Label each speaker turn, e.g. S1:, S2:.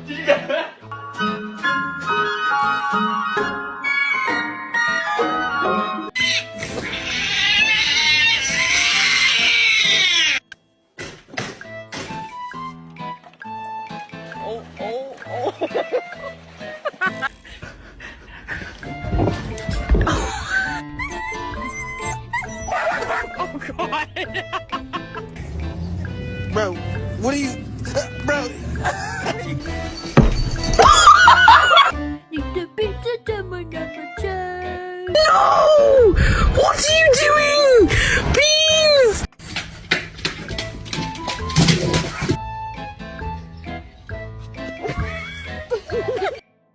S1: Did you get that?
S2: Bro, what are you... Bro...
S3: Need the pizza, someone number two.
S2: No! What are you doing?